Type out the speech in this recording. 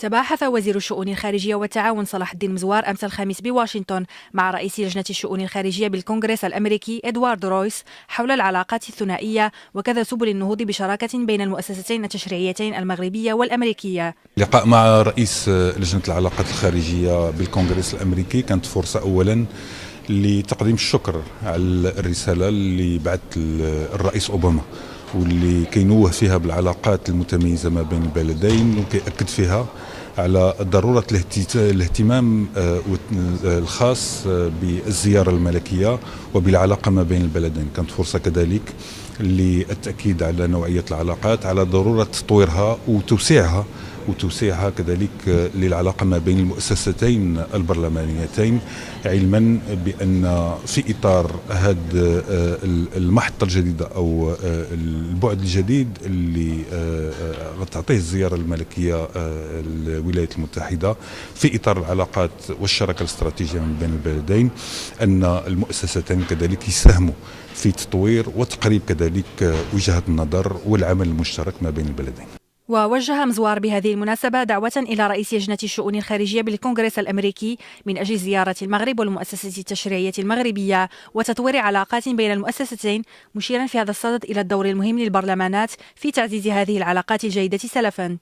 تباحث وزير الشؤون الخارجية والتعاون صلاح الدين مزوار أمس الخميس بواشنطن مع رئيس لجنة الشؤون الخارجية بالكونغرس الأمريكي إدوارد رويس حول العلاقات الثنائية وكذا سبل النهوض بشراكة بين المؤسستين التشريعيتين المغربية والأمريكية. لقاء مع رئيس لجنة العلاقات الخارجية بالكونغرس الأمريكي كانت فرصة أولا لتقديم الشكر على الرسالة اللي بعث الرئيس أوباما واللي كينوه فيها بالعلاقات المتميزة ما بين البلدين وكيأكد فيها على ضرورة الاهتمام الخاص بالزيارة الملكية وبالعلاقة ما بين البلدين. كانت فرصة كذلك للتأكيد على نوعية العلاقات، على ضرورة تطويرها وتوسيعها كذلك للعلاقة ما بين المؤسستين البرلمانيتين، علما بأن في إطار هذه المحطة الجديدة أو البعد الجديد اللي تعطيه الزيارة الملكية الولايات المتحدة في إطار العلاقات والشراكة الاستراتيجية من بين البلدين، أن المؤسستين كذلك يساهموا في تطوير وتقريب كذلك وجهة النظر والعمل المشترك ما بين البلدين. ووجه مزوار بهذه المناسبة دعوة إلى رئيس لجنة الشؤون الخارجية بالكونغرس الأمريكي من أجل زيارة المغرب والمؤسسة التشريعية المغربية وتطوير علاقات بين المؤسستين، مشيرا في هذا الصدد إلى الدور المهم للبرلمانات في تعزيز هذه العلاقات الجيدة سلفا.